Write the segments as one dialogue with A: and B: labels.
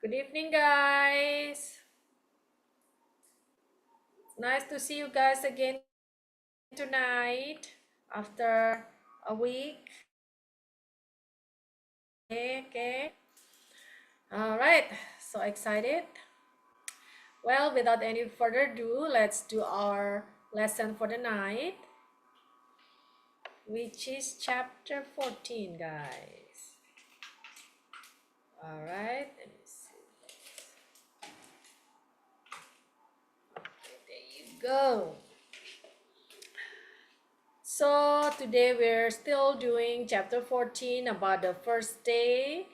A: Good evening, guys. Nice to see you guys again tonight after a week. Okay. All right. So excited. Well, without any further ado, let's do our lesson for the night, which is chapter 14, guys. All right. Let me see. Okay, there you go. So today we're still doing chapter 14 about the first day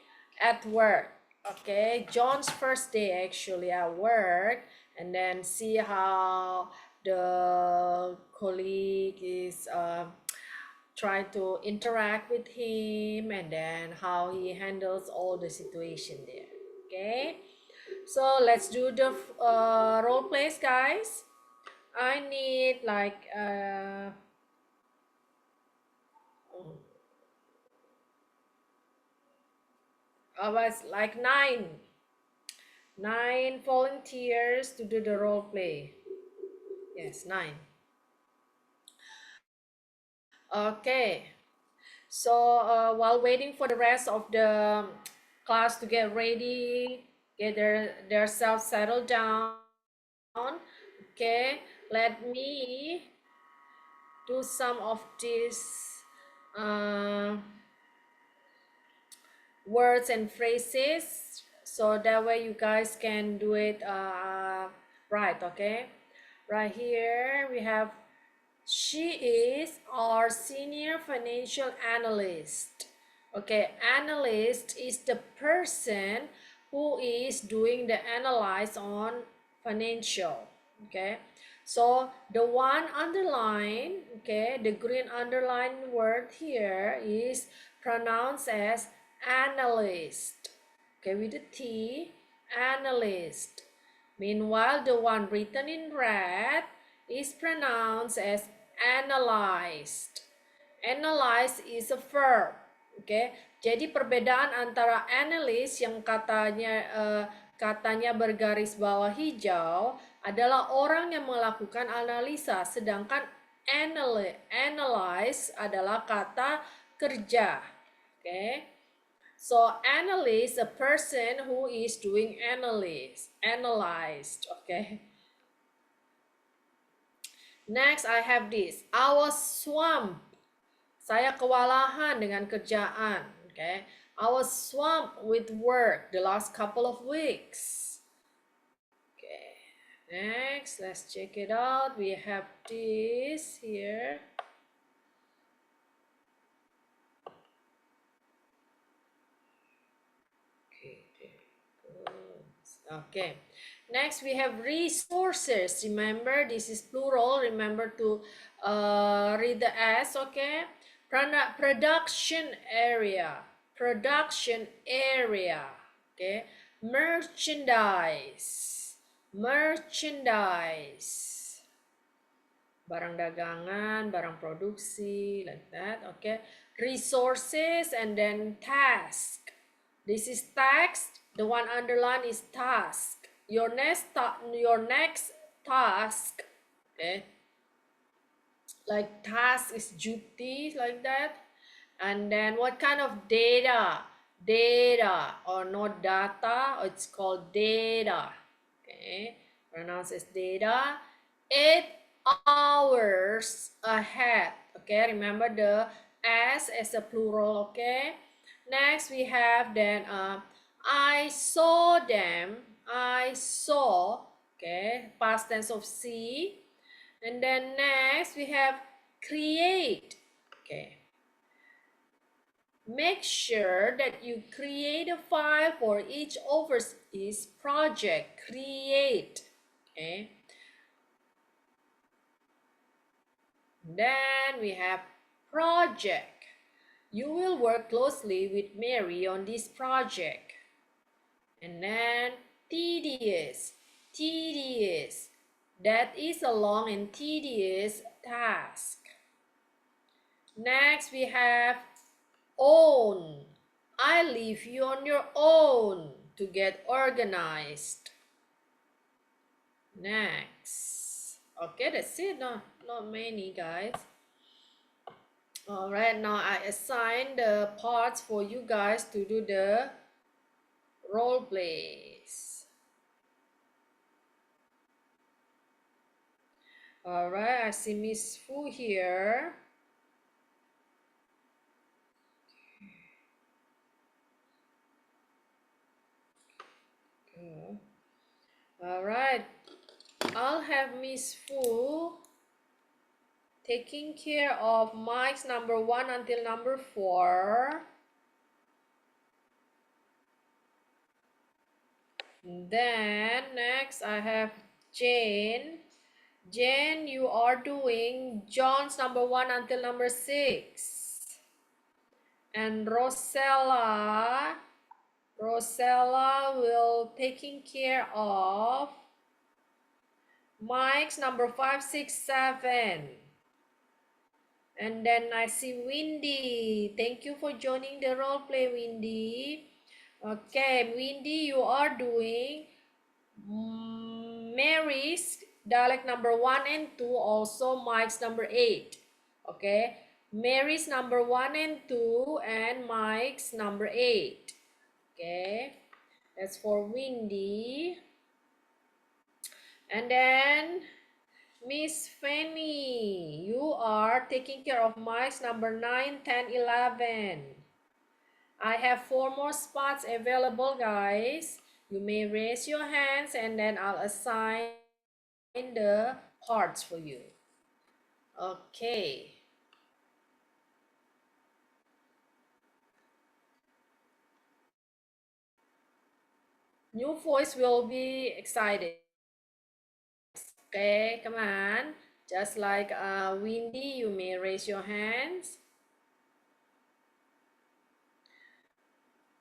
A: at work. Okay, John's first day actually at work, and then see how the colleague is trying to interact with him, and then how he handles all the situation there. Okay, so let's do the role plays, guys. I need like was like nine volunteers to do the role play. Yes, 9. Okay, so while waiting for the rest of the class to get ready, get their self settled down, okay, let me do some of these uh, words and phrases, so that way you guys can do it right. Okay, right here we have, she is our senior financial analyst. Okay, analyst is the person who is doing the analyze on financial. Okay, so the one underline, okay, the green underline word here is pronounced as analyst. Okay, with the T, analyst. Meanwhile, the one written in red is pronounced as analyzed. Analyze is a verb. Okay, jadi perbedaan antara analyst yang katanya bergaris bawah hijau adalah orang yang melakukan analisa, sedangkan analyze adalah kata kerja. Okay, so analyst, a person who is doing analyzed. Okay. Next, I have this. I was swamped. Saya kewalahan dengan kerjaan. Okay. I was swamped with work the last couple of weeks. Okay. Next, let's check it out. We have this here. Okay, there it goes. Okay. Next, we have resources. Remember, this is plural. Remember to read the S, okay? Production area. Production area. Okay. Merchandise. Merchandise. Barang dagangan, barang produksi, like that, okay? Resources and then task. This is task. The one underlined is task. Your next task, okay, like task is duty, like that. And then what kind of data or not data, it's called data. Okay, pronounced as data. 8 hours ahead. Okay, remember the S as a plural. Okay, next we have then I saw them. I saw, okay, past tense of see. And then next we have create. Okay, make sure that you create a file for each overseas project. Create. Okay, then we have project. You will work closely with Mary on this project. And then tedious. Tedious. That is a long and tedious task. Next we have own. I leave you on your own. to get organized. Next. Okay, that's it. No, not many, guys. All right, now I assign the parts for you guys to do the role plays. All right, I see Miss Fu here. Okay. All right, I'll have Miss Fu taking care of mics number 1 until number 4. Then next I have Jane. Jane, you are doing John's number 1 until number 6. And Rosella will taking care of Mike's number 5, 6, 7. And then I see Windy. Thank you for joining the role play, Windy. Okay, Windy, you are doing Mary's dialect number 1 and 2, also Mike's number 8. Okay, Mary's number 1 and 2 and Mike's number 8. Okay, that's for Windy. And then Miss Fanny, you are taking care of Mike's number 9, 10, 11. I have 4 more spots available, guys. You may raise your hands and then I'll assign the parts for you. Okay. New voice will be excited. Okay, come on. Just like Windy, you may raise your hands.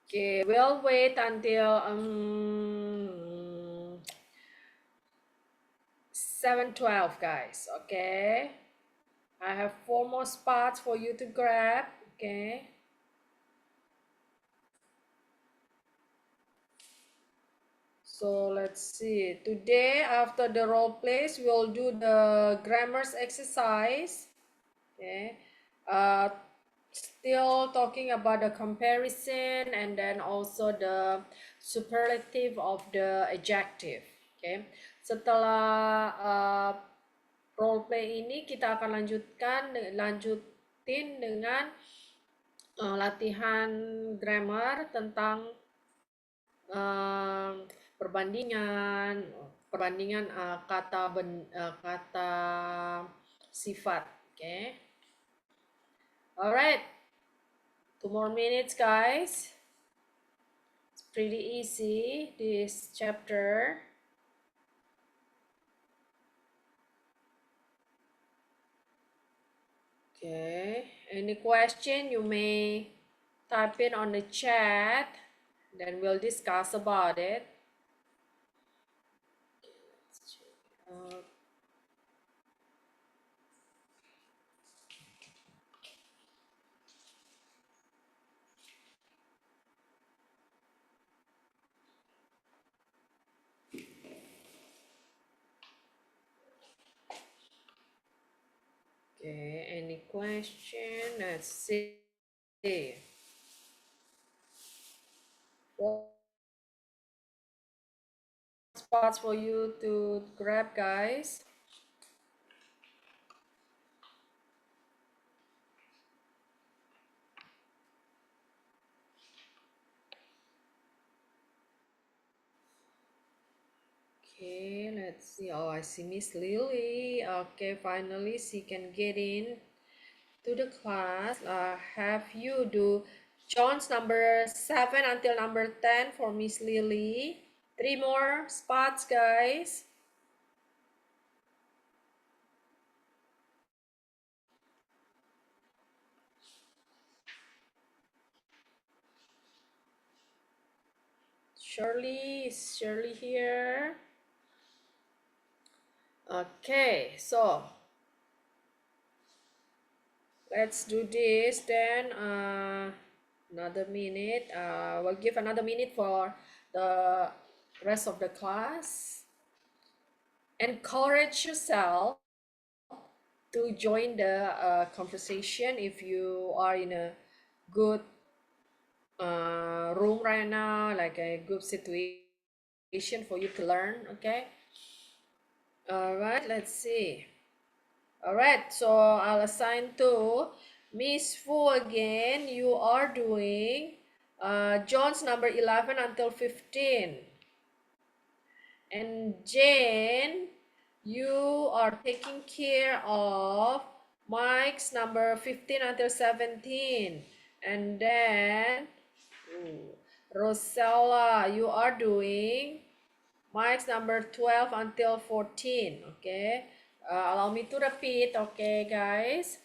A: Okay, we'll wait until 7:12, guys. Okay, I have 4 more spots for you to grab. Okay. So let's see. Today, after the role plays, we'll do the grammars exercise. Okay. Still talking about the comparison and then also the superlative of the adjective. Okay. Setelah role play ini kita akan lanjutin dengan latihan grammar tentang perbandingan kata sifat. Okay. Alright, 2 more minutes, guys. It's pretty easy, this chapter. Okay, any question you may type in on the chat, then we'll discuss about it. Okay, any question? Let's see. What spots for you to grab, guys? Okay, let's see. Oh, I see Miss Lily. Okay, finally she can get in to the class. Have you do John's number 7 until number 10 for Miss Lily. 3 more spots, guys. Shirley, is Shirley here? Okay, so let's do this then. Another minute. We'll give another minute for the rest of the class. Encourage yourself to join the conversation if you are in a good room right now, like a good situation for you to learn. Okay. All right, let's see. All right, so I'll assign to Miss Fu again. You are doing John's number 11 until 15. And Jane, you are taking care of Mike's number 15 until 17. And then Rosella, you are doing Mike's number 12 until 14. Okay, allow me to repeat. Okay, guys.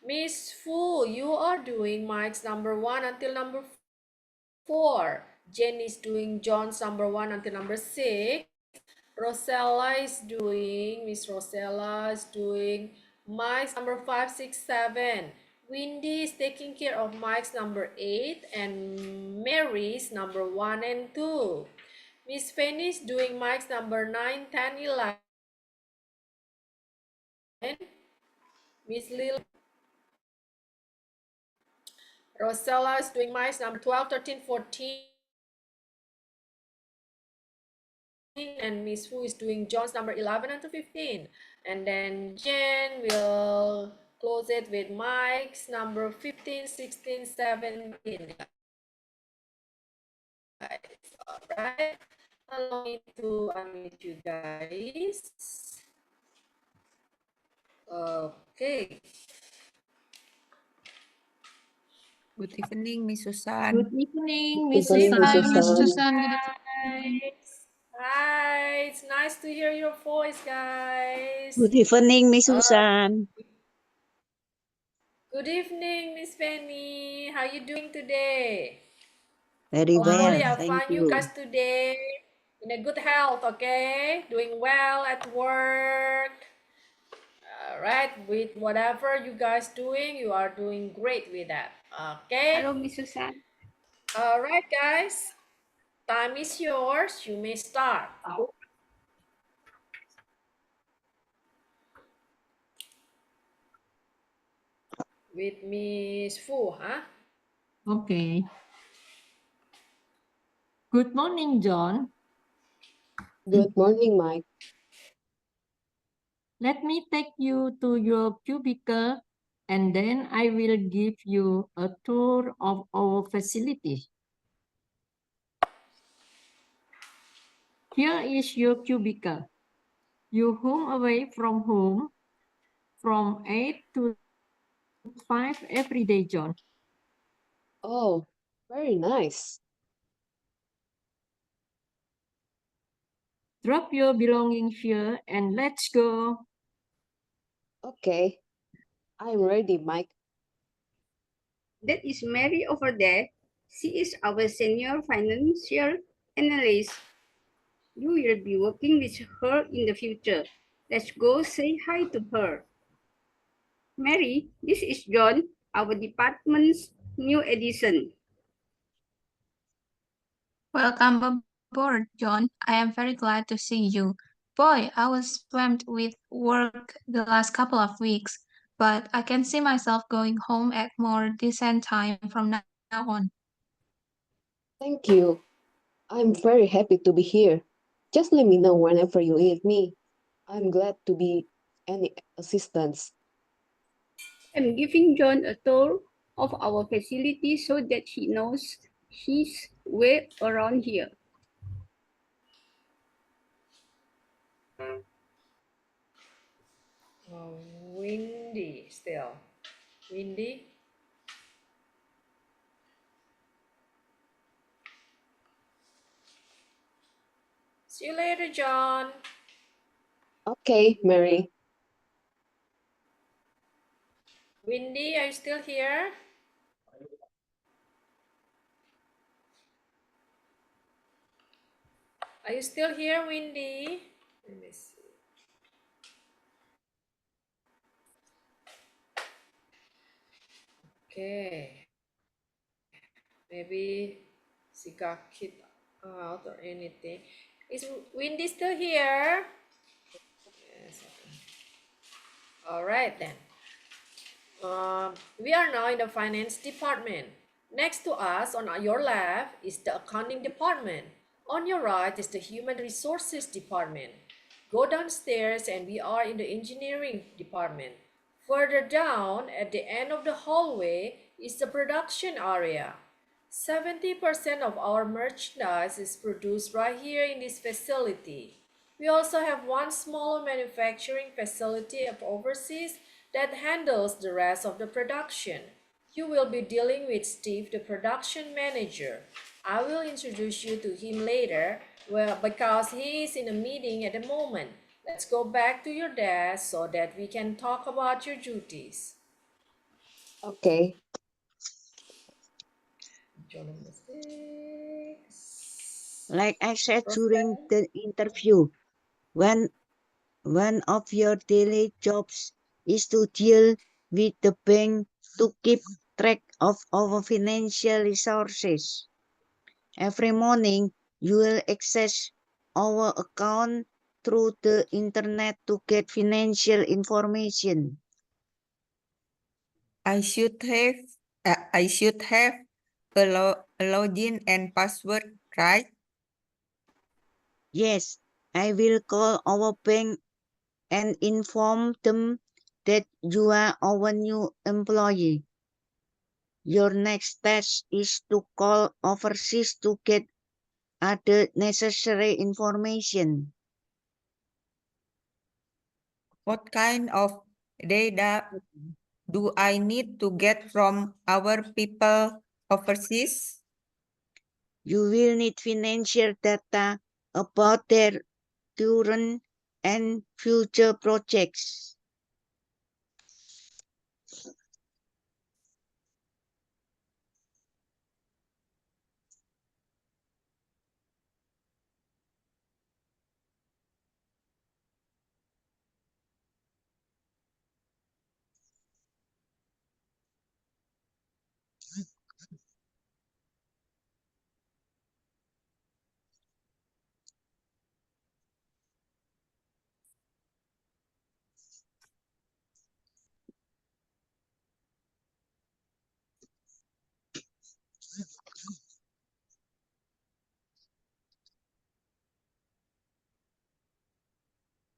A: Miss Fu, you are doing Mike's number 1 until number 4. Jen is doing John's number 1 until number 6. Rosella is doing, Miss Rosella is doing Mike's number 5, 6, 7. Windy is taking care of Mike's number 8 and Mary's number 1 and 2. Miss Fanny is doing Mike's number 9, 10, 11. Miss Lily. Rosella is doing Mike's number 12, 13, 14. And Miss Fu is doing John's number 11 and 15. And then Jen will close it with Mike's number 15, 16, 17. All right. Allow me to unmute you guys. Okay.
B: Good evening, Miss Susan.
C: Good evening, Miss
D: Good evening,
C: Susan.
D: Miss Susan.
A: Hi, it's nice to hear your voice, guys.
D: Good evening, Miss Susan.
A: Good evening, Miss Penny. How you doing today?
D: Very well,
A: Hopefully, I'll
D: thank
A: find you
D: you.
A: guys today in a good health, okay? Doing well at work. All right, with whatever you guys doing, you are doing great with that, okay?
C: Hello, Miss Susan.
A: All right, guys. Time is yours. You may start. With Miss Fu, huh?
C: Okay. Good morning, John.
D: Good morning, Mike.
C: Let me take you to your cubicle and then I will give you a tour of our facility. Here is your cubicle. You home away from home from 8 to 5 every day, John.
D: Oh, very nice.
C: Drop your belongings here and let's go.
D: Okay, I'm ready, Mike.
E: That is Mary over there. She is our senior financial analyst. You will be working with her in the future. Let's go say hi to her. Mary, this is John, our department's new addition.
B: Welcome aboard, John. I am very glad to see you. Boy, I was swamped with work the last couple of weeks, but I can see myself going home at more decent time from now on.
D: Thank you. I'm very happy to be here. Just let me know whenever you need me. I'm glad to be any assistance.
E: I'm giving John a tour of our facility so that he knows his way around here.
A: Windy still. Windy. See you later, John.
D: Okay, Mary.
A: Windy, are you still here? Are you still here, Windy? Let me see. Okay. Maybe she got kicked out or anything. Is Windy still here? Yes. Okay. All right then. We are now in the finance department. Next to us on your left is the accounting department. On your right is the human resources department. Go downstairs and we are in the engineering department. Further down at the end of the hallway is the production area. 70% of our merchandise is produced right here in this facility. We also have one smaller manufacturing facility of overseas that handles the rest of the production. You will be dealing with Steve, the production manager. I will introduce you to him later, well, because he is in a meeting at the moment. Let's go back to your desk so that we can talk about your duties.
D: Okay.
A: Journal mistakes.
F: Like I said during
A: Rosanna?
F: the interview, when one of your daily jobs is to deal with the bank to keep track of our financial resources. Every morning, you will access our account through the internet to get financial information.
G: I should have a login and password, right?
F: Yes, I will call our bank and inform them that you are our new employee. Your next task is to call overseas to get other necessary information.
G: What kind of data do I need to get from our people overseas?
F: You will need financial data about their current and future projects.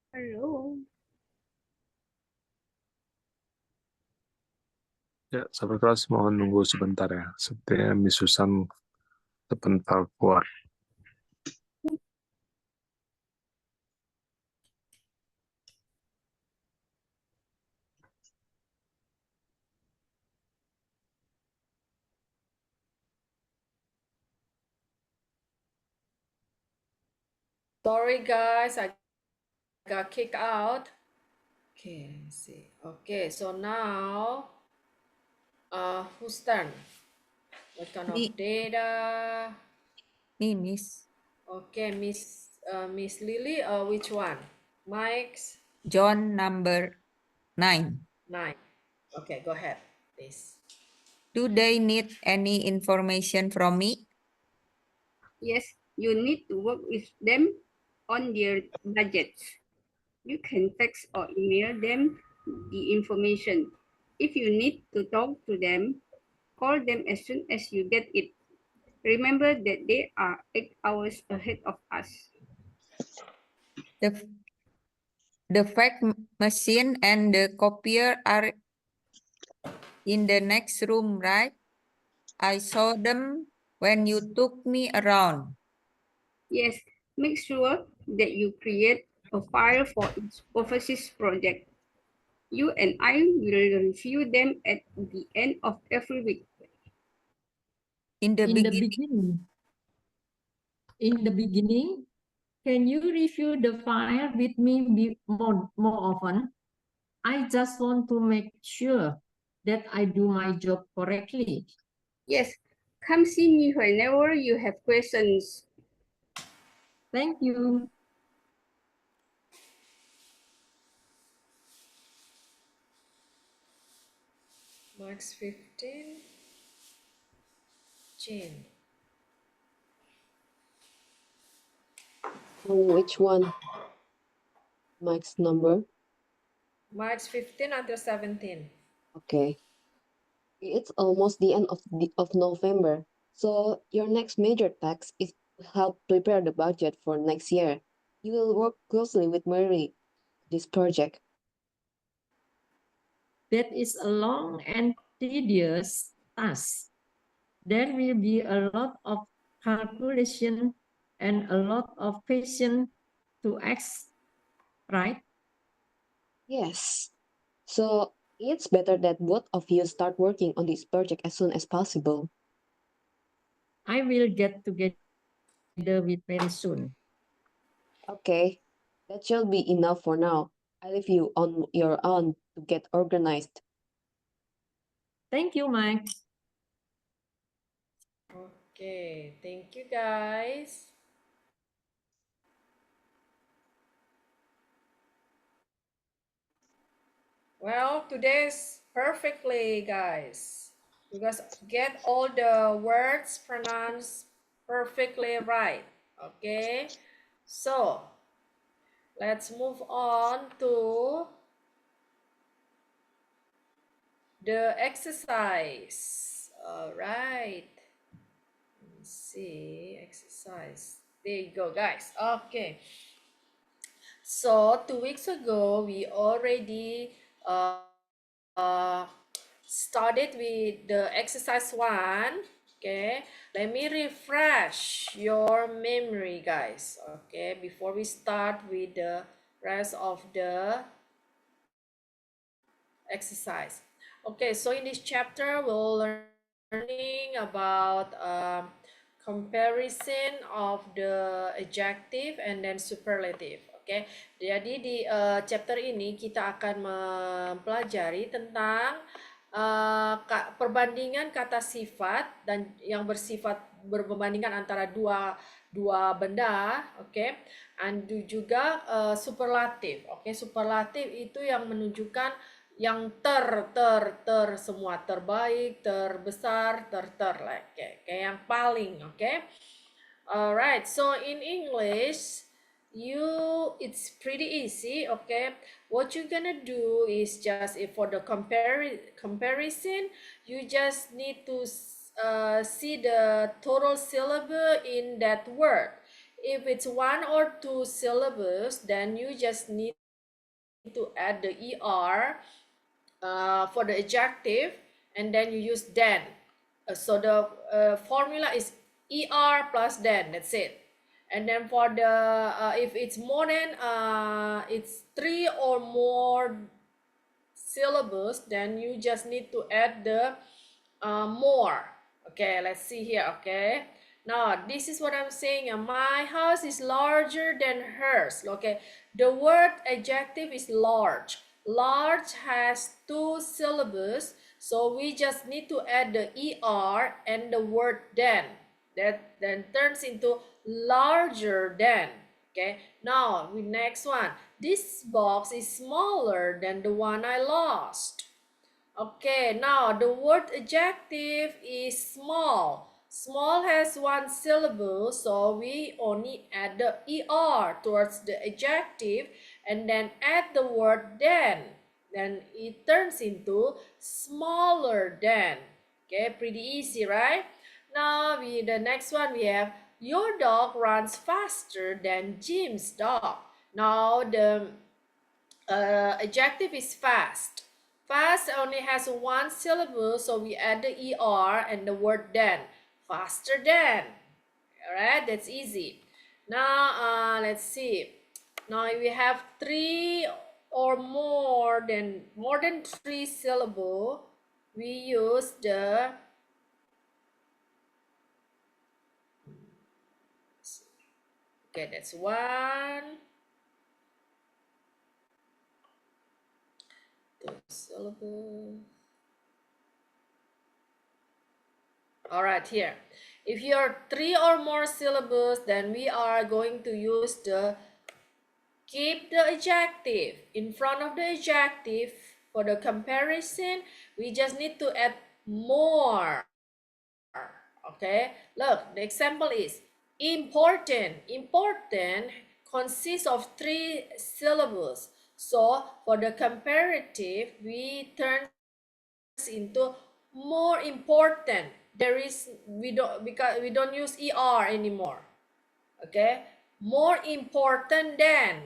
E: Hello.
H: Ya, sahabat kelas mohon nunggu sebentar ya. Sepertinya Miss Susan sebentar keluar.
A: Sorry guys, I got kicked out. Okay, let's see. Okay, so now, whose turn? What kind
G: Me.
A: of data?
G: Me, Miss.
A: Okay, Miss Lily, which one? Mike's
G: John number 9.
A: 9. Okay, go ahead, please.
G: Do they need any information from me?
E: Yes, you need to work with them on their budgets. You can text or email them the information. If you need to talk to them, call them as soon as you get it. Remember that they are 8 hours ahead of us.
G: The fax machine and the copier are in the next room, right? I saw them when you took me around.
E: Yes, make sure that you create a file for each overseas project. You and I will review them at the end of every week.
G: In the
C: In the beginning, can you review the file with me more often? I just want to make sure that I do my job correctly.
E: Yes, come see me whenever you have questions.
C: Thank you.
A: Marks 15. Jane.
D: Which one? Mike's number?
A: March 15 until 17.
D: Okay. It's almost the end of November. So your next major task is to help prepare the budget for next year. You will work closely with Mary this project.
C: That is a long and tedious task. There will be a lot of calculation and a lot of patience to ask, right?
D: Yes. So it's better that both of you start working on this project as soon as possible.
C: I will get together with very soon.
D: Okay. That should be enough for now. I leave you on your own to get organized.
C: Thank you, Mike.
A: Okay, thank you guys. Well, today's perfectly, guys. You guys get all the words pronounced perfectly right. Okay, so let's move on to the exercise. All right. Let's see, exercise. There you go, guys. Okay. So 2 weeks ago, we already started with the exercise 1. Okay, let me refresh your memory, guys. Okay, before we start with the rest of the exercise. Okay, so in this chapter, we'll learning about comparison of the adjective and then superlative. Oke, jadi di chapter ini kita akan mempelajari tentang perbandingan kata sifat dan yang bersifat berbandingan antara dua benda, oke, dan juga superlatif. Oke, superlatif itu yang menunjukkan yang ter semua, terbaik, terbesar, kayak yang paling, oke. Alright, so in English, it's pretty easy, okay. What you're gonna do is just for the comparison, you just need to see the total syllable in that word. If it's 1 or 2 syllables, then you just need to add the er for the adjective, and then you use then. So the formula is er plus then, that's it. And then for the if it's more than it's 3 or more syllables, then you just need to add the more. Okay, let's see here. Okay, now this is what I'm saying. My house is larger than hers. Okay, the word adjective is large. Large has 2 syllables, so we just need to add the er and the word then. That then turns into larger than. Okay, now with next one. This box is smaller than the one I lost. Okay, now the word adjective is small. Small has 1 syllable, so we only add the er towards the adjective and then add the word then. Then it turns into smaller than. Okay, pretty easy, right? Now the next one we have your dog runs faster than Jim's dog. Now the adjective is fast. Fast only has 1 syllable, so we add the er and the word then. Faster than. Alright, that's easy. Now let's see. Now we have 3 or more than 3 syllable. We use the okay, that's 1. Syllable. All right, here. If you're 3 or more syllables, then we are going to use the keep the adjective in front of the adjective. For the comparison, we just need to add more. Okay, look, the example is important. Important consists of 3 syllables. So for the comparative, we turn into more important. We don't use er anymore. Okay, more important than.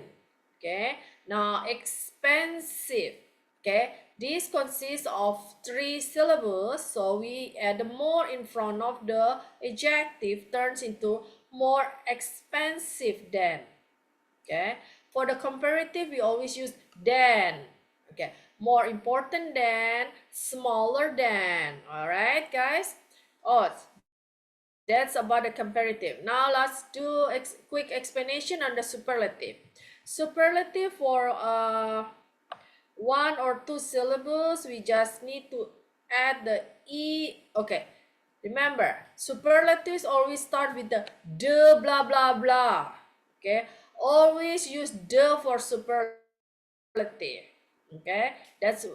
A: Okay, now expensive. Okay, this consists of 3 syllables, so we add more in front of the adjective, turns into more expensive than. Okay, for the comparative, we always use than. Okay, more important than, smaller than. All right, guys. Oh, that's about the comparative. Now let's do quick explanation on the superlative. Superlative for 1 or 2 syllables, we just need to add the e. Okay, remember, superlatives always start with the blah blah blah. Okay, always use the for superlative. Okay, that's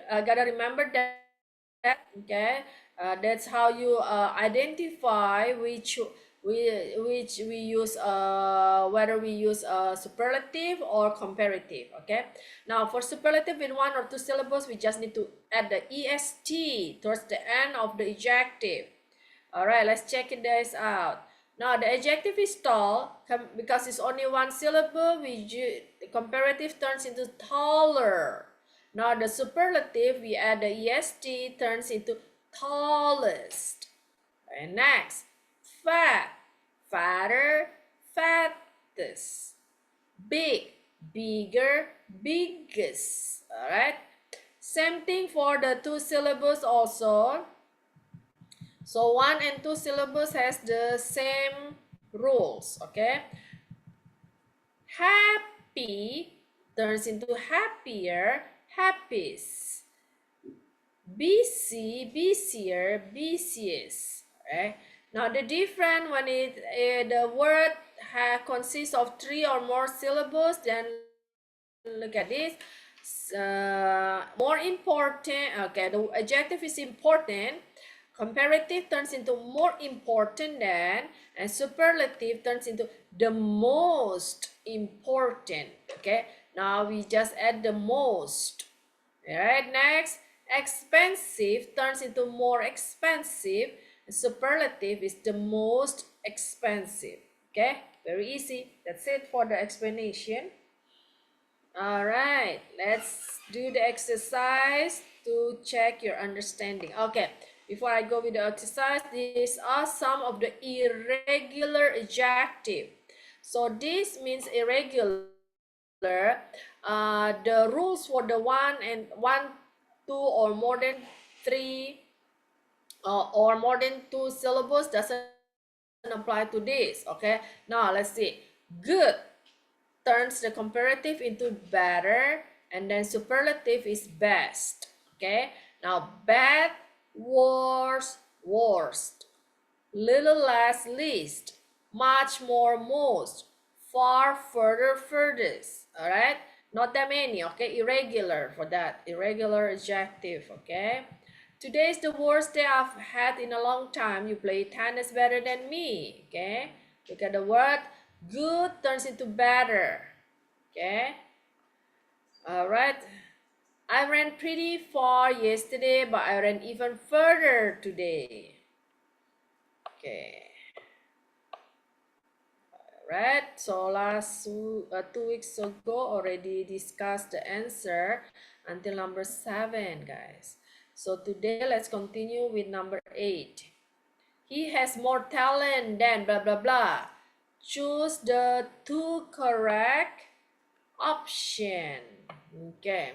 A: gotta remember that. Okay, that's how you identify which we use, whether we use superlative or comparative. Okay, now for superlative with 1 or 2 syllables, we just need to add the est towards the end of the adjective. All right, let's check this out. Now the adjective is tall, because it's only 1 syllable. The comparative turns into taller. Now the superlative, we add the est, turns into tallest. And next, fat, fatter, fattest. Big, bigger, biggest. All right, same thing for the 2 syllables also. So 1 and 2 syllables has the same rules. Okay, happy turns into happier, happiest. Busy, busier, busiest. Right? Now the difference when the word consists of 3 or more syllables, then look at this. More important. Okay, the adjective is important. Comparative turns into more important than, and superlative turns into the most important. Okay, now we just add the most. All right, next, expensive turns into more expensive. Superlative is the most expensive. Okay, very easy. That's it for the explanation. All right, let's do the exercise to check your understanding. Okay, before I go with the exercise, these are some of the irregular adjective. So this means irregular. The rules for the 1, 2, or more than 3 or more than 2 syllables doesn't apply to this. Okay, now let's see. Good turns the comparative into better, and then superlative is best. Okay, now bad, worse, worst. Little less, least. Much more, most. Far, further, furthest. All right, not that many. Okay, irregular for that, irregular adjective. Okay, today is the worst day I've had in a long time. You play tennis better than me. Okay, look at the word. Good turns into better. Okay, all right. I ran pretty far yesterday, but I ran even further today. Okay. Right, so last 2 weeks ago already discussed the answer until number 7, guys. So today let's continue with number 8. He has more talent than blah blah blah. Choose the 2 correct option. Okay,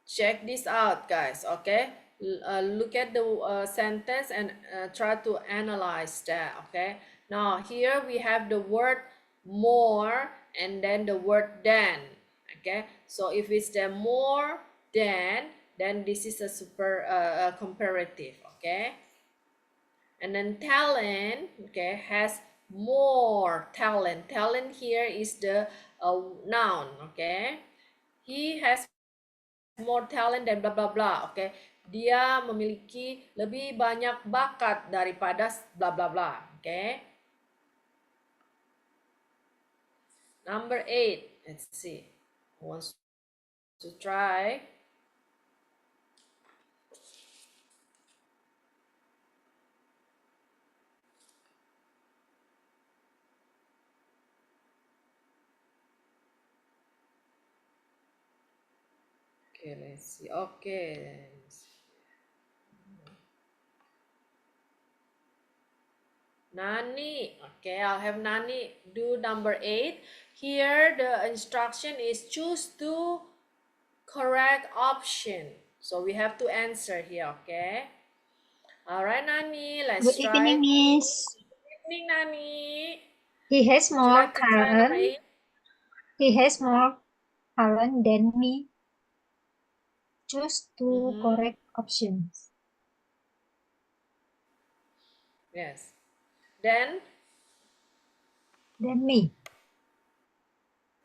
A: check this out, guys. Okay, look at the sentence and try to analyze that. Okay, now here we have the word more and then the word than. Okay, so if it's the more than, then this is a comparative. Okay, and then talent, okay, has more talent. Talent here is the noun. Okay, he has more talent than blah blah blah. Okay, dia memiliki lebih banyak bakat daripada blah blah blah. Okay, Number 8. Let's see. Who wants to try? Okay, let's see. Okay. Nani. Okay, I'll have Nani do number 8. Here the instruction is choose two correct option. So we have to answer here, okay? Alright, Nani, let's
I: Good evening,
A: try.
I: Miss.
A: Good evening, Nani.
I: He has
A: Would you
I: more
A: like to try number
I: talent.
A: 8?
I: He has more talent than me. Choose two correct options.
A: Yes. Then,
I: Than me.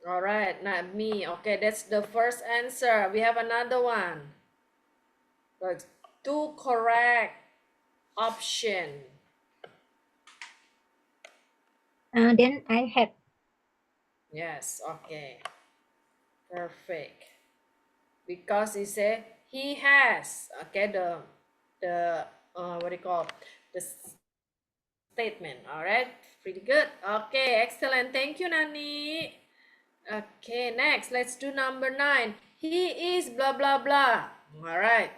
A: alright, not me. Okay, that's the first answer. We have another one. Look, two correct option.
I: Then I have.
A: Yes, okay. Perfect. Because he said he has. Okay, the what do you call the statement? All right, pretty good. Okay, excellent. Thank you, Nani. Okay, next, let's do number 9. He is blah blah blah. All right.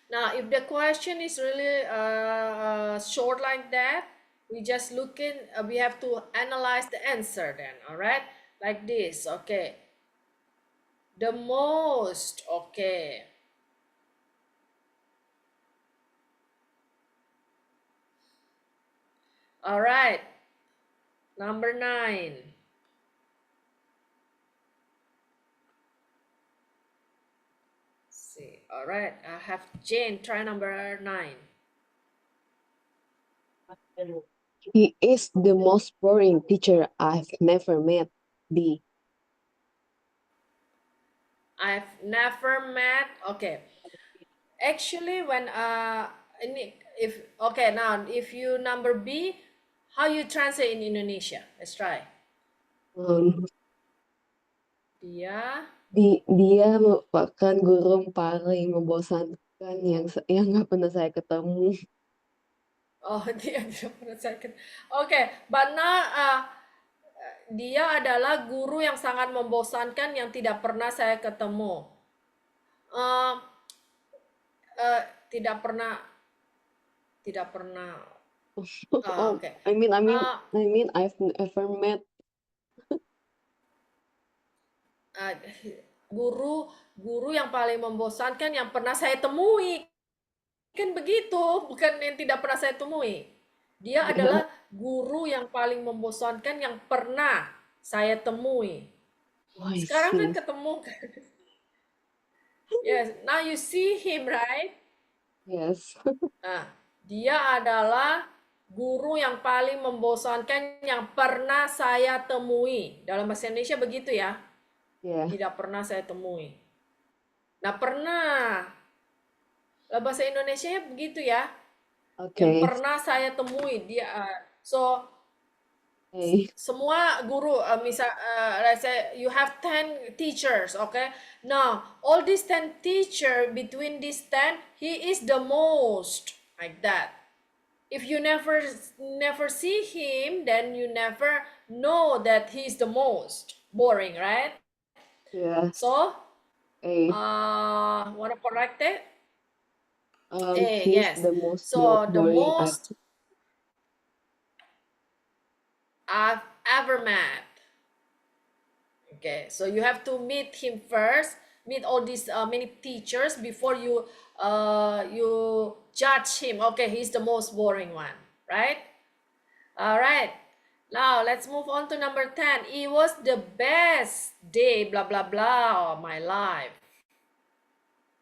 A: Now, if the question is really short like that, we just look in. We have to analyze the answer then. All right, like this. Okay. The most. Okay. All right. Number 9. See. All right. I have Jane try number 9.
D: He is the most boring teacher I've never met. B.
A: I've never met. Okay. Actually, when if okay, now if you number B, how you translate in Indonesia? Let's try. Dia
D: Dia merupakan guru paling membosankan yang nggak pernah saya ketemu.
A: Oh, dia tidak pernah second. Okay, but now dia adalah guru yang sangat membosankan yang tidak pernah saya ketemu. Tidak pernah.
D: Oh,
A: Okay.
D: I mean, I've never met.
A: Guru yang paling membosankan yang pernah saya temui. Kan begitu, bukan yang tidak pernah saya temui. Dia adalah guru yang paling membosankan yang pernah saya temui.
D: Oh, I
A: Sekarang kan
D: see.
A: ketemu kan. Yes, now you see him, right?
D: Yes.
A: Nah, dia adalah guru yang paling membosankan yang pernah saya temui. Dalam bahasa Indonesia begitu ya.
D: Yeah.
A: Tidak pernah saya temui. Nah, pernah. Dalam bahasa Indonesia begitu ya. Yang
D: Okay.
A: pernah saya temui dia.
D: Okay.
A: Semua guru, misal, let's say you have 10 teachers, okay? Now, all these 10 teachers, between these 10, he is the most, like that. If you never see him, then you never know that he is the most boring, right?
D: Yeah.
A: So,
D: A.
A: wanna correct it?
D: He's
A: Yes.
D: the most
A: So, the
D: boring
A: most I've ever met. Okay, so you have to meet him first, meet all these many teachers before you judge him. Okay, he's the most boring one, right? All right. Now let's move on to number 10. It was the best day, blah blah blah, of my life.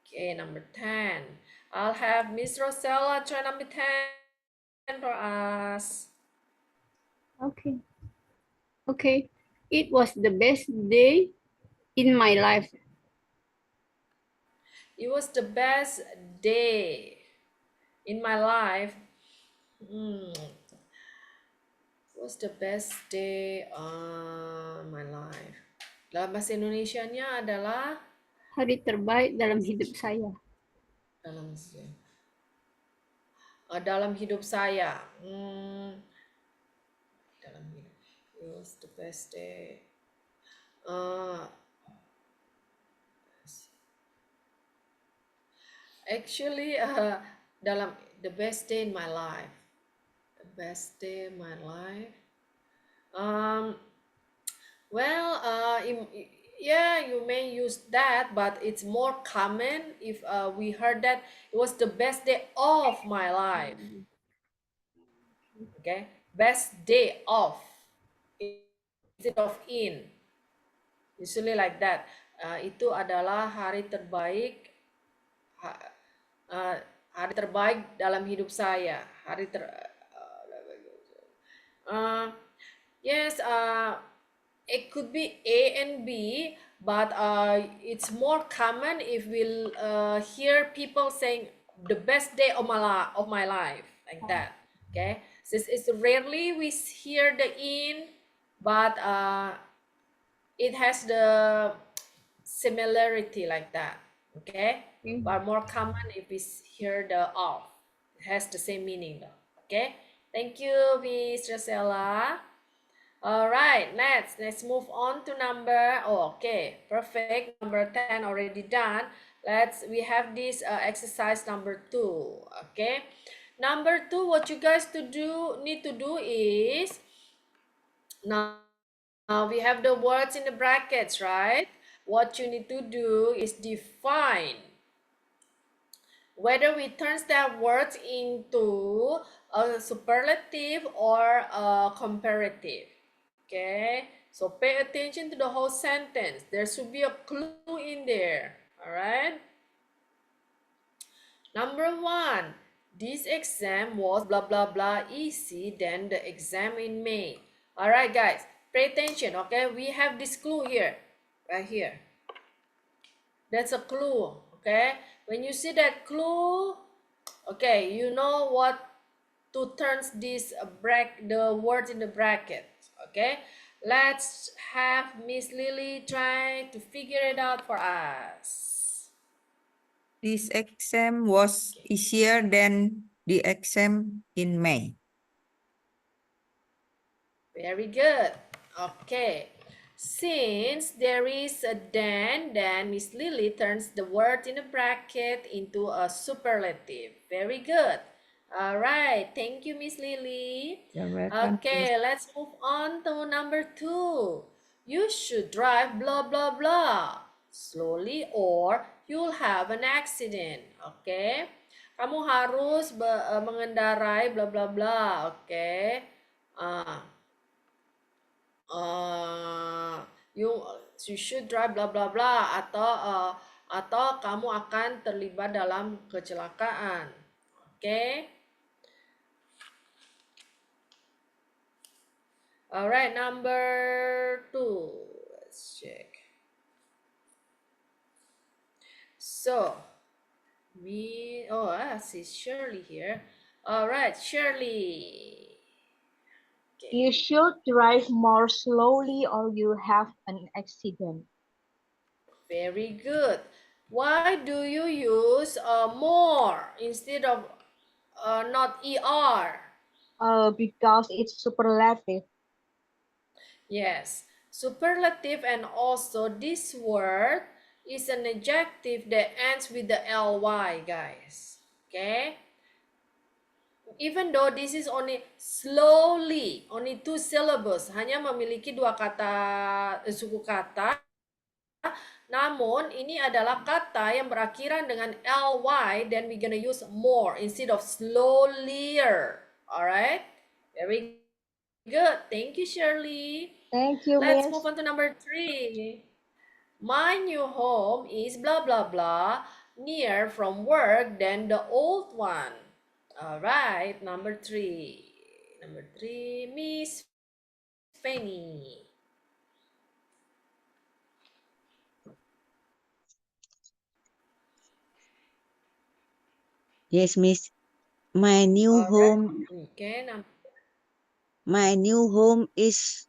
A: Okay, number 10. I'll have Miss Rosella try number 10 for us.
E: Okay. Okay. It was the best day in my life.
A: It was the best day in my life. was the best day on my life. Dalam bahasa Indonesianya adalah
E: Hari terbaik dalam hidup saya.
A: dalam hidup saya. Dalam hidup. It was the best day. Actually, dalam the best day in my life. The best day in my life. Well, yeah, you may use that, but it's more common if we heard that it was the best day of my life. Okay, best day of instead of in. Usually like that. Itu adalah hari terbaik, hari terbaik dalam hidup saya. Yes, it could be A and B, but it's more common if we'll hear people saying the best day of my life, like that. Okay, since it's rarely we hear the in, but it has the similarity like that. Okay, but more common if we hear the of. It has the same meaning though. Okay, thank you, Miss Rosella. All right, let's move on to okay, perfect. Number 10 already done. We have this exercise number 2. Okay, number 2, what you guys need to do is, now we have the words in the brackets, right? What you need to do is define whether we turn that words into a superlative or a comparative. Okay, so pay attention to the whole sentence. There should be a clue in there. All right. Number 1, this exam was blah blah blah easy than the exam in May. All right, guys, pay attention. Okay, we have this clue here, right here. That's a clue. Okay, when you see that clue, okay, you know what to turn the words in the bracket. Okay, let's have Miss Lily try to figure it out for us.
G: This exam was easier than the exam in May.
A: Very good. Okay, since there is a then Miss Lily turns the word in a bracket into a superlative. Very good. All right, thank you, Miss Lily.
G: You're welcome.
A: Okay, let's move on to number 2. You should drive blah blah blah slowly or you'll have an accident. Okay, kamu harus mengendarai blah blah blah. Okay. You should drive blah blah blah atau kamu akan terlibat dalam kecelakaan. Okay. All right, number 2. Let's check. So, I see Shirley here. All right, Shirley. Okay.
I: You should drive more slowly or you have an accident.
A: Very good. Why do you use more instead of not ER?
I: Because it's superlative.
A: Yes, superlative, and also this word is an adjective that ends with the ly, guys. Okay? Even though this is only slowly, only 2 syllables, hanya memiliki 2 suku kata, namun ini adalah kata yang berakhiran dengan ly, then we're gonna use more instead of slowlier. Alright? Very good. Thank you, Shirley.
I: Thank you,
A: Let's
I: Miss.
A: move on to number 3. My new home is blah blah blah near from work than the old one. All right, number 3. Number 3, Miss Fanny.
F: Yes, Miss. My new home.
A: Okay,
F: My new home is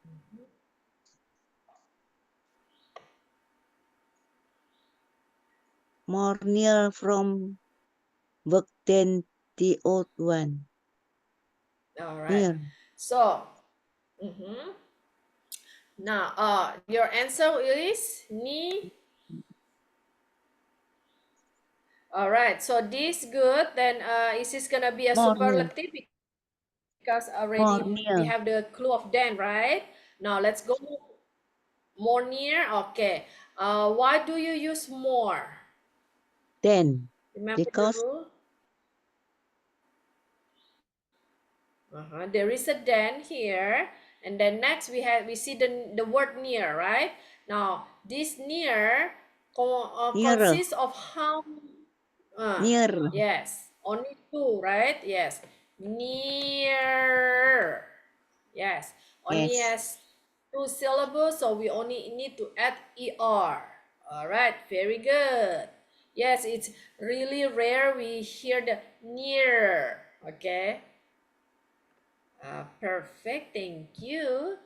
F: more near from work than the old one.
A: All right.
F: Near.
A: So, now, your answer is ni. All right. So this good. Then, is this gonna be a
F: More near.
A: superlative because already
F: More
A: we
F: near.
A: have the clue of then, right? Now let's go more near. Okay. Why do you use more?
F: Then.
A: Remember the
F: Because
A: rule? There is a then here, and then next we see the word near, right? Now this near
F: nearer.
A: consists of how?
F: Near.
A: Yes, only two, right? Yes, near. Yes, only
F: Yes.
A: has two syllables, so we only need to add er. All right, very good. Yes, it's really rare we hear the near. Okay. Perfect, thank you.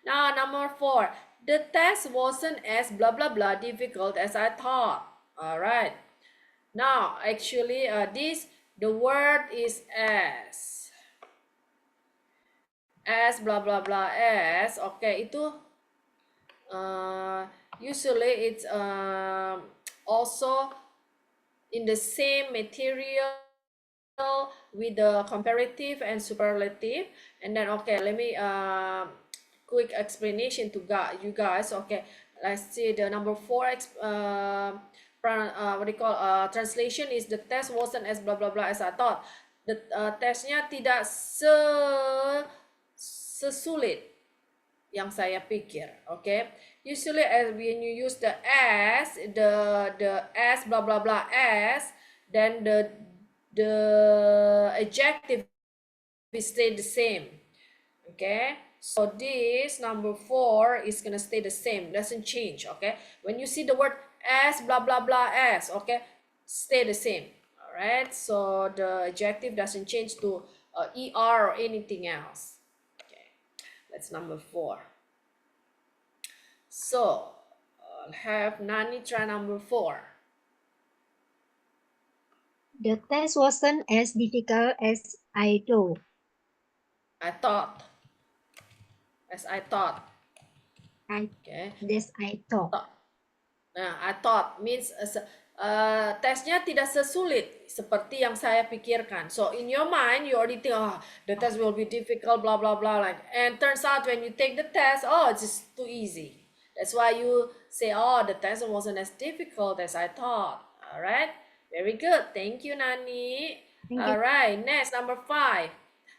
A: Now, number 4. The test wasn't as blah blah blah difficult as I thought. All right. Now, actually, the word is as. As blah blah blah as. Okay, itu usually it's also in the same material with the comparative and superlative. And then, okay, let me quick explanation to you guys. Okay, let's see the number 4 what do you call translation is the test wasn't as blah blah blah as I thought. The testnya tidak sesulit yang saya pikir. Okay, usually as when you use the as, the as blah blah blah as, then the adjective will stay the same. Okay, so this number 4 is gonna stay the same, doesn't change. Okay, when you see the word as blah blah blah as, okay, stay the same. All right, so the adjective doesn't change to er or anything else. Okay, that's number 4. So I'll have Nani try number 4.
I: The test wasn't as difficult as I thought.
A: I thought. As I thought.
I: Okay. That's I thought.
A: Nah, I thought means tesnya tidak sesulit seperti yang saya pikirkan. So in your mind, you already think, oh, the test will be difficult, blah blah blah, like. And turns out when you take the test, oh, it's just too easy. That's why you say, oh, the test wasn't as difficult as I thought. All right, very good. Thank you, Nani. All right, next number 5.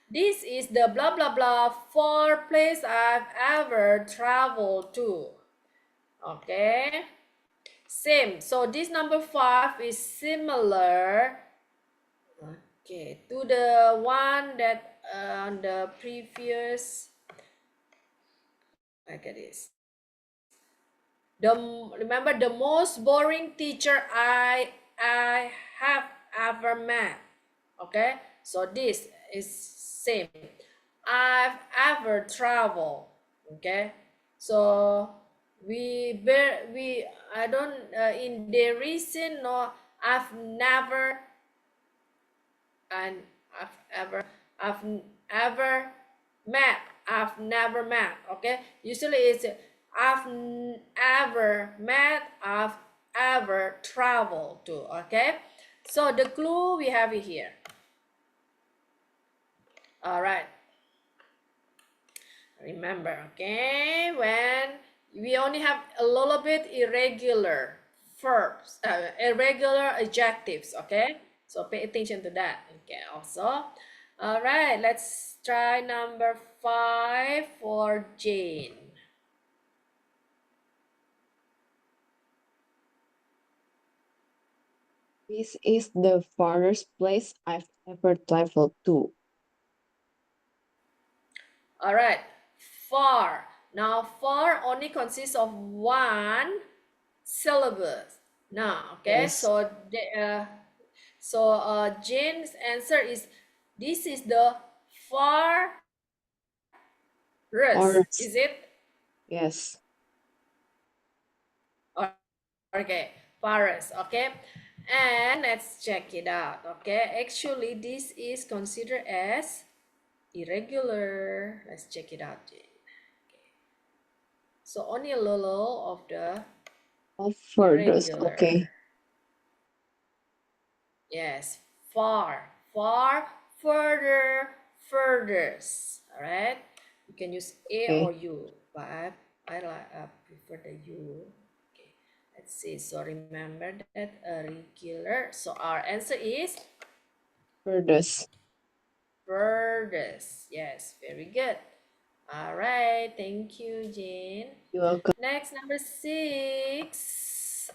A: This is the blah blah blah for place I've ever traveled to. Okay. Same. So this number 5 is similar, okay, to the one that on the previous. Look at this. Remember the most boring teacher I have ever met. Okay. So this is same. I've ever traveled. Okay. So I don't in the recent, no, I've never met. Okay, usually it's I've ever met, I've ever traveled to. Okay, so the clue we have it here. All right, remember, okay, when we only have a little bit irregular verbs, irregular adjectives. Okay, so pay attention to that. Okay, also. All right, let's try number 5 for Jane.
D: This is the farthest place I've ever traveled to.
A: All right, far. Now, far only consists of one syllable. Now, okay,
F: Yes.
A: so Jane's answer is this is the far
D: Orange.
A: Is it?
D: Yes.
A: Okay, Paris. Okay, and let's check it out. Okay, actually, this is considered as irregular. Let's check it out. Okay. So only a little of the
D: Furthest.
A: irregular.
D: Okay.
A: Yes, far, far, further, furthest. All right. You can use A or U, but I prefer the U. Okay. Let's see. So remember that irregular. So our answer is
D: Furthest.
A: furthest. Yes, very good. All right. Thank you, Jane.
D: You're welcome.
A: Next, number 6.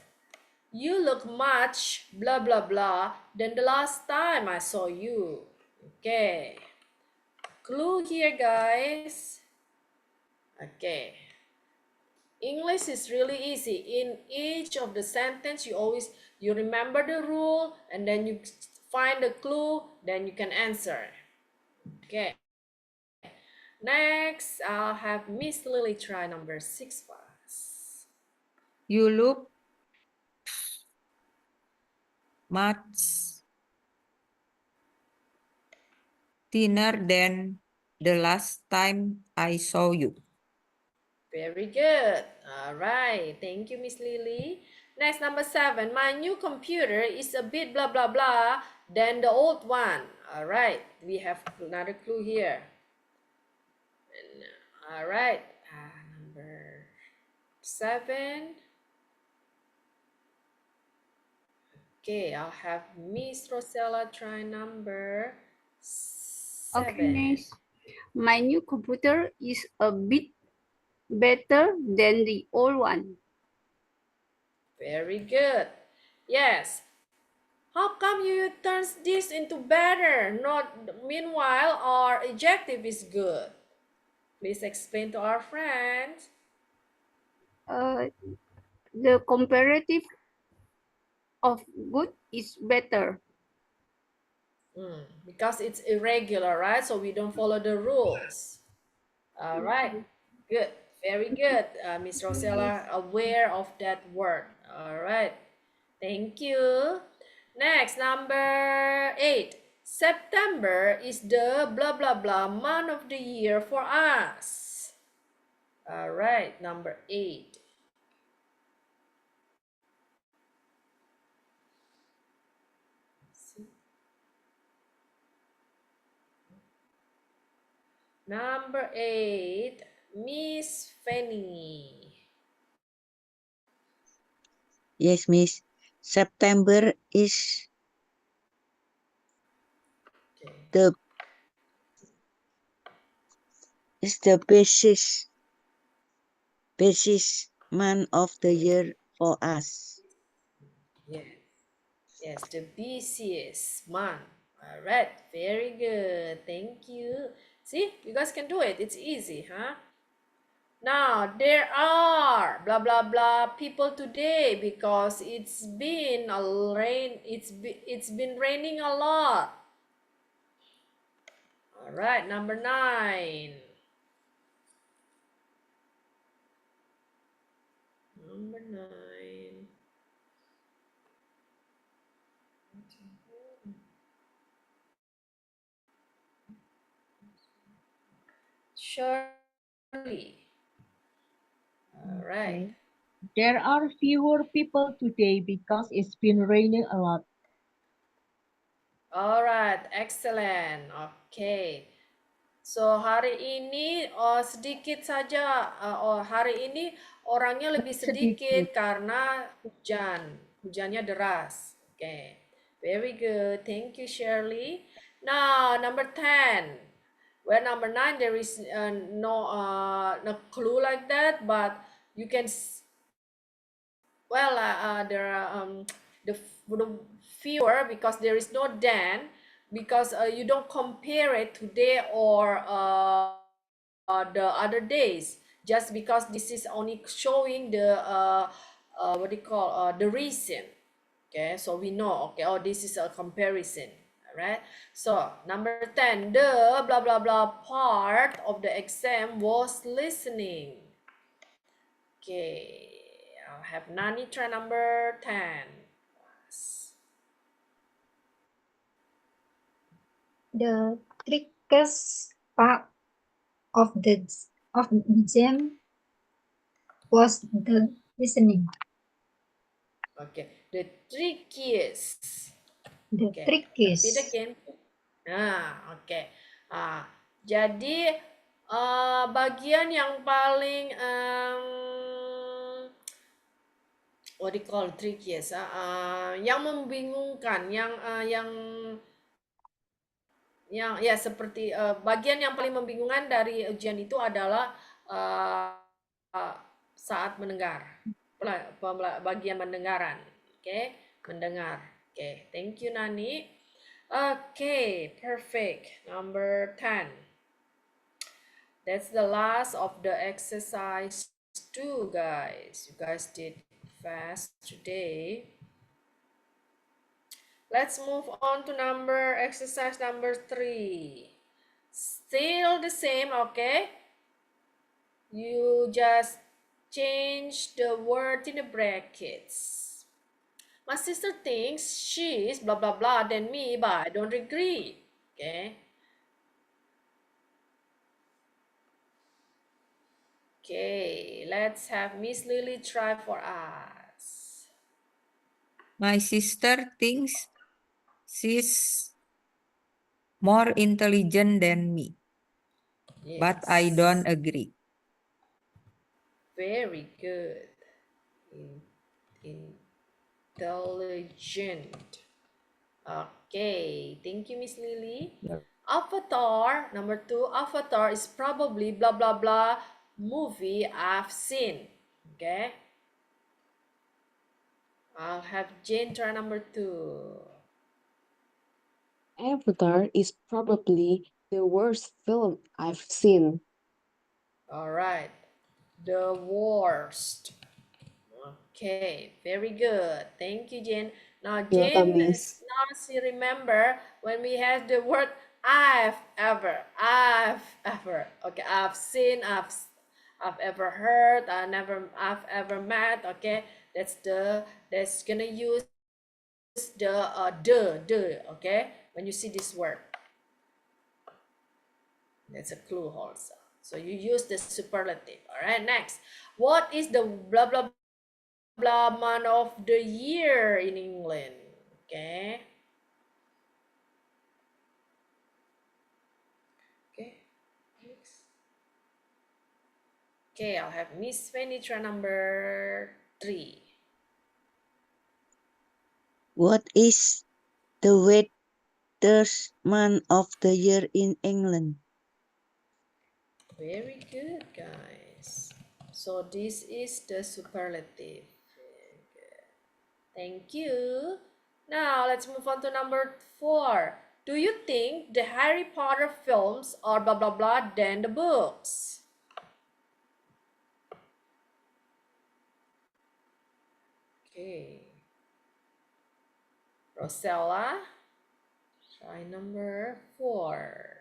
A: You look much blah blah blah than the last time I saw you. Okay. Clue here, guys. Okay. English is really easy. In each of the sentence, you remember the rule and then you find the clue, then you can answer. Okay. Next, I'll have Miss Lily try number 6 first.
G: You look much thinner than the last time I saw you.
A: Very good. All right. Thank you, Miss Lily. Next, number 7. My new computer is a bit blah, blah, blah than the old one. All right. We have another clue here. And, all right. Number 7. Okay. I'll have Miss Rosella try number 7.
E: Okay, Miss. My new computer is a bit better than the old one.
A: Very good. Yes. How come you turn this into better? Not meanwhile, our adjective is good. Please explain to our friends.
E: The comparative of good is better.
A: Because it's irregular, right? So we don't follow the rules. All right. Good. Very good. Miss Rosella, aware of that word. All right. Thank you. Next, number 8. September is the blah blah blah month of the year for us. All right, number 8. Number 8, Miss Fanny.
F: Yes, Miss. September is the basis month of the year for us.
A: Yes, the busiest month. All right, very good. Thank you. See, you guys can do it. It's easy, huh? Now, there are blah blah blah people today because it's been raining a lot. All right, number 9. Number 9. Shirley. All right.
I: There are fewer people today because it's been raining a lot.
A: All right, excellent. Okay. So hari ini sedikit saja hari ini orangnya lebih sedikit karena hujannya deras. Okay, very good. Thank you, Shirley. Now number 10. Well, number 9 there is no clue like that, but you can. Well, there are the fewer because there is no then, because you don't compare it today or the other days, just because this is only showing the what do you call the reason. Okay, so we know, okay, oh, this is a comparison. All right? So number 10, the blah blah blah part of the exam was listening. Okay, I'll have Nani try number 10.
J: The trickiest part of the exam was the listening.
A: Okay, the trickiest.
J: The
A: Okay,
J: trickiest.
A: repeat again. Nah, oke. Jadi bagian yang paling what do you call trickiest? Yang membingungkan, yang ya seperti bagian yang paling membingungkan dari ujian itu adalah saat mendengar, bagian mendengaran. Oke, mendengar. Oke, thank you Nani. Okay, perfect. Number 10. That's the last of the exercise 2, guys. You guys did fast today. Let's move on to exercise number 3. Still the same, okay? You just change the word in the brackets. My sister thinks she's blah blah blah than me, but I don't agree. Okay. Okay, let's have Miss Lily try for us.
G: My sister thinks she's more intelligent than me, but I don't agree.
A: Very good. Intelligent. Okay, thank you, Miss Lily.
G: Yep.
A: Avatar, number 2, Avatar is probably blah blah blah movie I've seen. Okay. I'll have Jane try number 2.
D: Avatar is probably the worst film I've seen.
A: All right. The worst. Okay, very good. Thank you, Jane. Now,
D: You're welcome,
A: Jane,
D: Miss.
A: now she remember when we have the word I've ever. Okay, I've seen, I've ever heard, I've ever met. Okay, that's gonna use the. Okay, when you see this word, that's a clue also. So you use the superlative. All right, next. What is the blah blah blah month of the year in England? Okay. Next. Okay, I'll have Miss Venitra number 3.
F: What is the wettest month of the year in England?
A: Very good, guys. So this is the superlative. Very good. Thank you. Now let's move on to number 4. Do you think the Harry Potter films are blah blah blah than the books? Okay. Rosella, try number 4.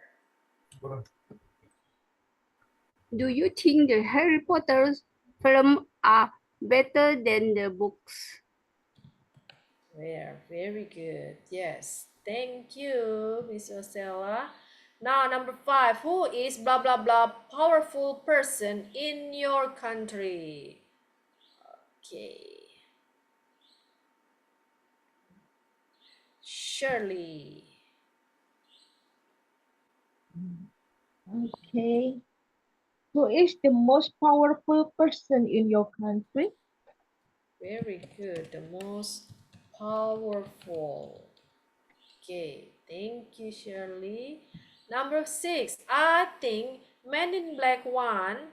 E: Do you think the Harry Potter film are better than the books?
A: Very good. Yes. Thank you, Miss Rosella. Now, number 5. Who is blah blah blah powerful person in your country? Okay. Shirley.
I: Okay. Who is the most powerful person in your country?
A: Very good. The most powerful. Okay. Thank you, Shirley. Number 6. I think Man in Black 1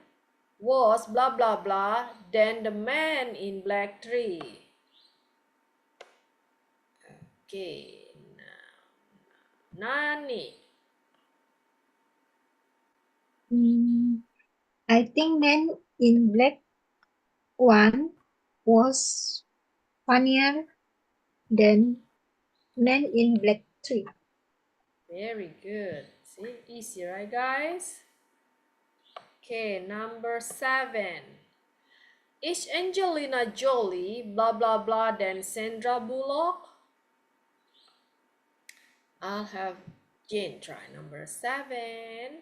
A: was blah blah blah than the Man in Black 3. Okay. Now, Nani.
J: I think Man in Black 1 was funnier than Man in Black 3.
A: Very good. See, easy, right, guys? Okay, number 7. Is Angelina Jolie blah blah blah than Sandra Bullock? I'll have Jane try number 7.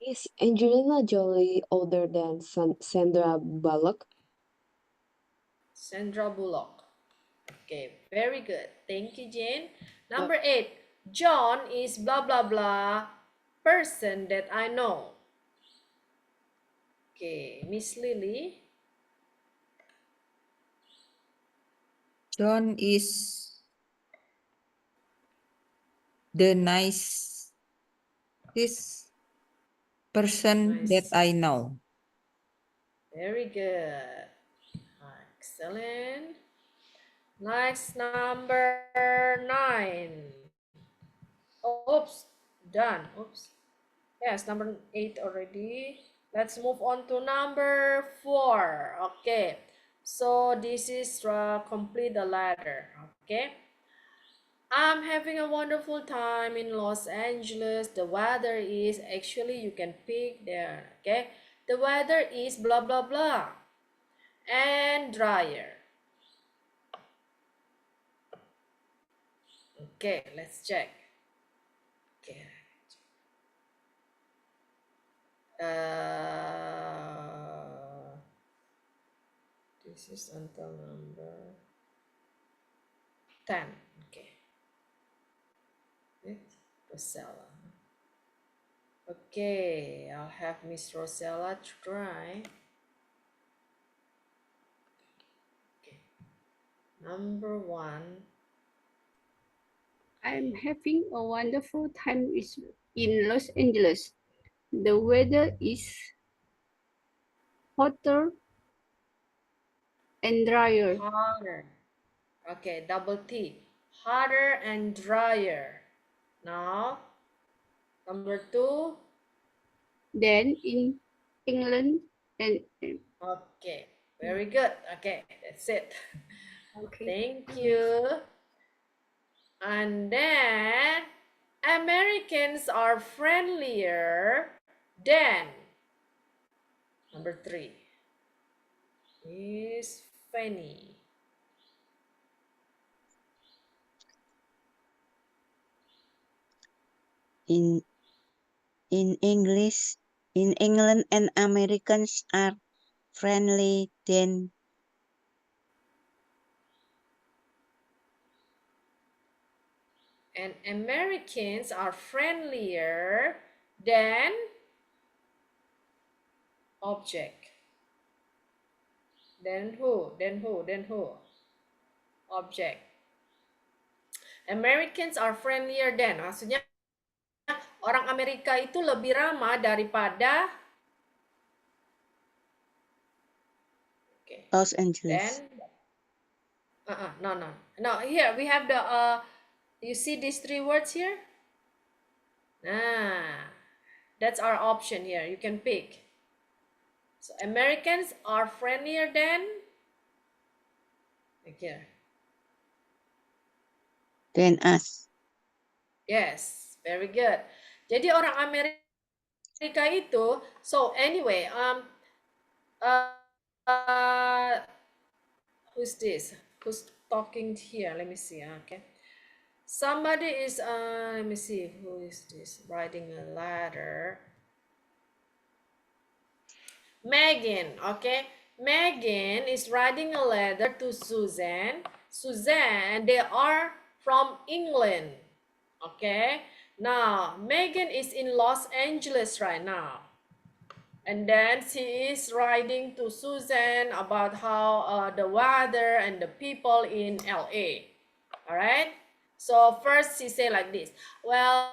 D: Is Angelina Jolie older than Sandra Bullock?
A: Sandra Bullock. Okay, very good. Thank you, Jane. Number 8. John is blah blah blah person that I know. Okay, Miss Lily.
G: John is the nicest person that
A: Nice.
G: I know.
A: Very good. Excellent. Next, number 9. Oops, done. Oops. Yes, number 8 already. Let's move on to number 4. Okay. So this is complete the letter. Okay. I'm having a wonderful time in Los Angeles. The weather is actually you can pick there. Okay. The weather is blah blah blah and drier. Okay, let's check. Okay. This is until number 10. Okay. Rosella. Okay, I'll have Miss Rosella try. Okay. Number 1.
E: I'm having a wonderful time in Los Angeles. The weather is hotter and drier.
A: Hotter. Okay, double T. Hotter and drier. Now, number 2.
E: Then in England and
A: Okay, very good. Okay, that's it.
E: okay.
A: Thank you. And then, Americans are friendlier than number 3 is Fanny.
F: In English, in England and Americans are friendly than
A: And Americans are friendlier than object. Then who? Then who? Then who? Object. Americans are friendlier than. Maksudnya orang Amerika itu lebih ramah daripada
F: Los Angeles.
A: Then no. Here we have the you see these 3 words here? That's our option here. You can pick. So Americans are friendlier than here.
F: Than us.
A: Yes, very good. Jadi orang Amerika itu, so anyway, who's this? Who's talking here? Let me see. Okay, somebody is. Let me see. Who is this? Writing a letter. Megan. Okay, Megan is writing a letter to Susan. Susan, they are from England. Okay, now Megan is in Los Angeles right now. And then she is writing to Susan about how the weather and the people in LA. All right. So first she say like this. Well,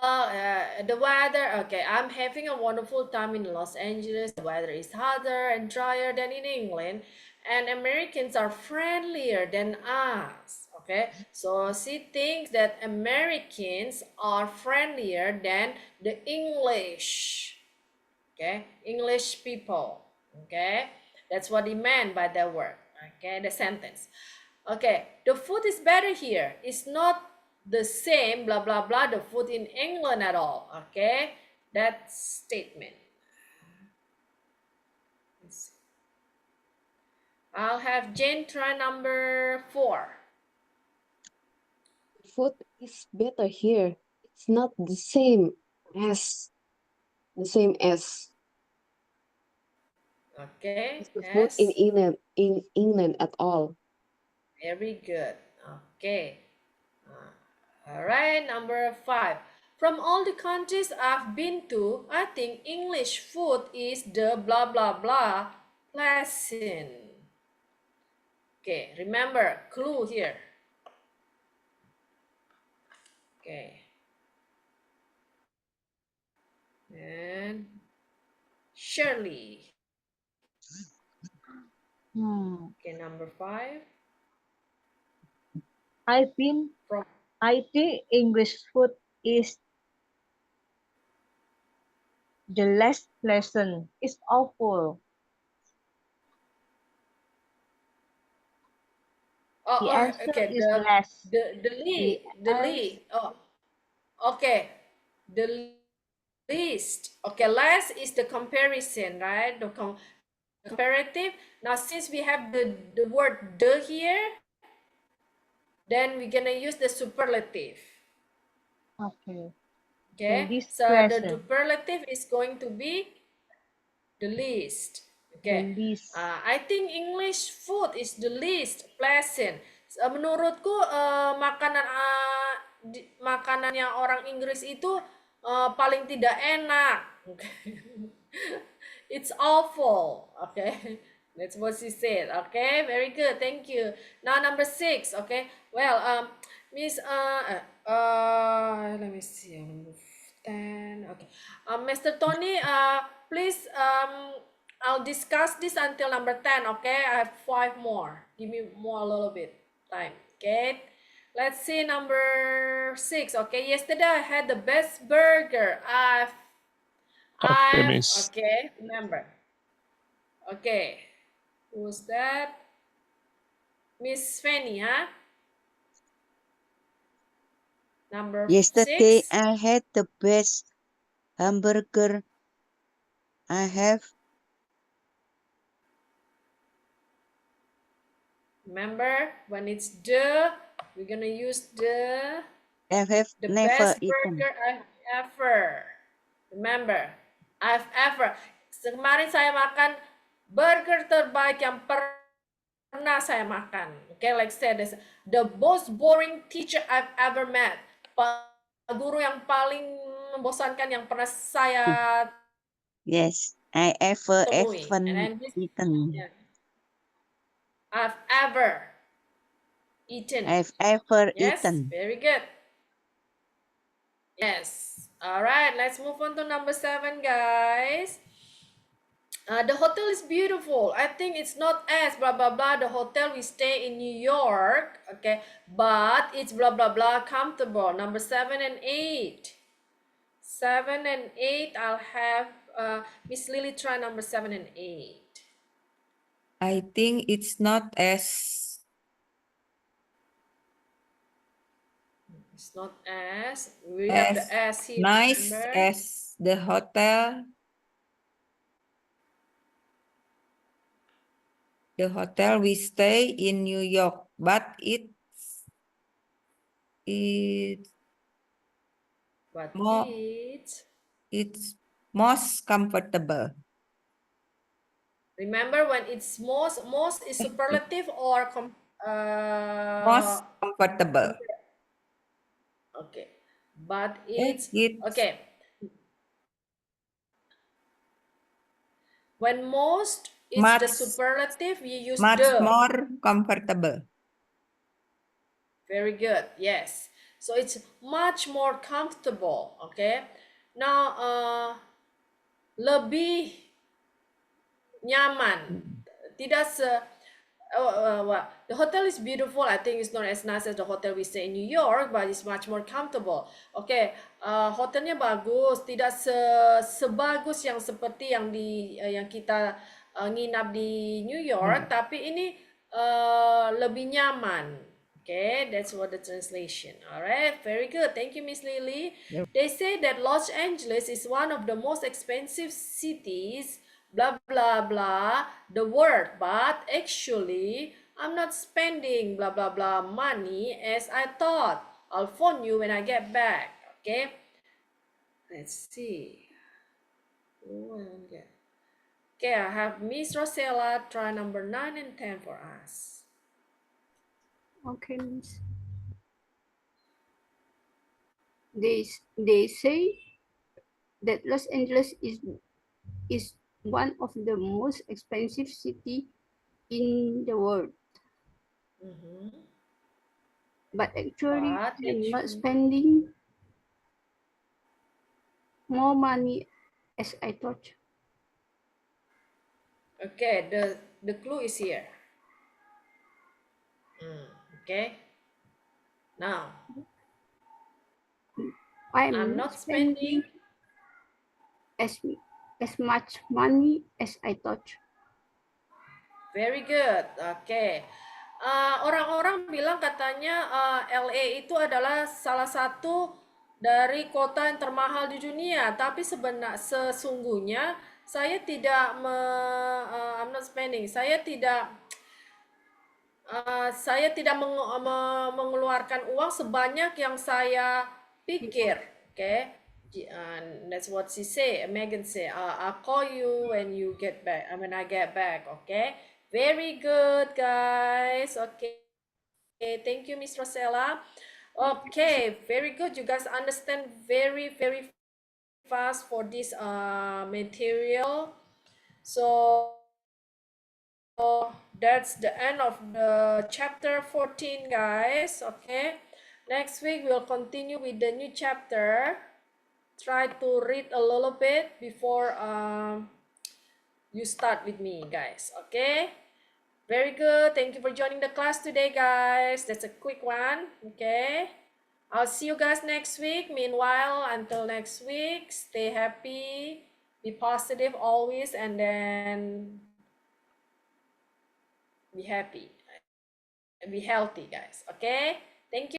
A: the weather, okay, I'm having a wonderful time in Los Angeles. The weather is hotter and drier than in England. And Americans are friendlier than us. Okay, so she thinks that Americans are friendlier than the English. Okay, English people. Okay, that's what he meant by that word. Okay, the sentence. Okay, the food is better here. It's not the same, blah, blah, blah, the food in England at all. Okay, that statement. I'll have Jane try number 4.
D: Food is better here. It's not the same as
A: Okay,
D: the food in England at all.
A: Very good. Okay. All right, number 5. From all the countries I've been to, I think English food is the blah blah blah pleasant. Okay, remember clue here. Okay. And Shirley. Okay, number 5.
I: I think English food is the less pleasant. It's awful. The answer
A: Okay.
I: is less.
A: Okay. The least. Okay, less is the comparison, right? The comparative. Now, since we have the word the here, then we're gonna use the superlative.
I: Okay.
A: Okay,
I: least
A: so the
I: pleasant.
A: superlative is going to be the least. Okay,
I: The least.
A: I think English food is the least pleasant. Menurutku makanannya orang Inggris itu paling tidak enak. It's awful. Okay, that's what she said. Okay, very good. Thank you. Now number 6. Okay, well, Miss let me see. Number 10. Okay, Mr. Tony, please I'll discuss this until number 10. Okay, I have 5 more. Give me a little bit time. Okay, let's see number 6. Okay, yesterday I had the best burger
H: Miss.
A: okay, remember. Okay, who's that? Miss Fanny, huh? Number
F: Yesterday
A: 6.
F: I had the best hamburger I have.
A: Remember, when it's the, we're gonna use the
F: have never
A: best
F: eaten.
A: burger I've ever. Remember, I've ever. Kemarin saya makan burger terbaik yang pernah saya makan. Okay, like I said, the most boring teacher I've ever met. Guru yang paling membosankan yang pernah saya
F: Yes, I ever
A: temui.
F: eaten.
A: Yeah. I've ever eaten.
F: I've ever
A: Yes,
F: eaten.
A: very good. Yes. All right, let's move on to number 7, guys. The hotel is beautiful. I think it's not as blah blah blah the hotel we stay in New York, okay, but it's blah blah blah comfortable. Number 7 and 8. 7 and 8, I'll have Miss Lily try number 7 and 8.
G: I think it's not as
A: We have the S here.
G: nice
A: remember?
G: as the hotel. The hotel we stay in New York, but it's most comfortable.
A: Remember, when it's most is superlative or
G: Most comfortable.
A: Okay, but it's okay. When most is the superlative, you use
G: much
A: the.
G: more comfortable.
A: Very good. Yes. So it's much more comfortable. Okay. Now, lebih nyaman. Tidak the hotel is beautiful. I think it's not as nice as the hotel we stay in New York, but it's much more comfortable. Okay, hotelnya bagus, tidak sebagus yang seperti yang kita nginap di New York, tapi ini lebih nyaman. Okay, that's what the translation. All right, very good. Thank you, Miss Lily.
C: Yep.
A: They say that Los Angeles is one of the most expensive cities, blah, blah, blah, the word, but actually, I'm not spending blah, blah, blah money as I thought. I'll phone you when I get back, okay? Let's see. Oh, I don't get. Okay, I have Miss Rosella try number 9 and 10 for us.
E: Okay, Miss. They say that Los Angeles is one of the most expensive city in the world. But actually,
A: But
E: I'm not
A: actually,
E: spending more money as I thought.
A: okay, the clue is here. Okay. Now, I'm not spending
E: as much money as I thought.
A: very good. Oke. Orang-orang bilang katanya LA itu adalah salah satu dari kota yang termahal di dunia, tapi sesungguhnya saya tidak I'm not spending. Saya tidak mengeluarkan uang sebanyak yang saya pikir. Okay, that's what she say. Megan say, I'll call you when you get back. When I get back. Okay, very good, guys. Okay, thank you, Miss Rosella. Okay, very good. You guys understand very fast for this material. So that's the end of the chapter 14, guys. Okay, next week we'll continue with the new chapter. Try to read a little bit before you start with me, guys. Okay, very good. Thank you for joining the class today, guys. That's a quick one. Okay, I'll see you guys next week. Meanwhile, until next week, stay happy, be positive always, and then be happy, be healthy, guys. Okay, thank you.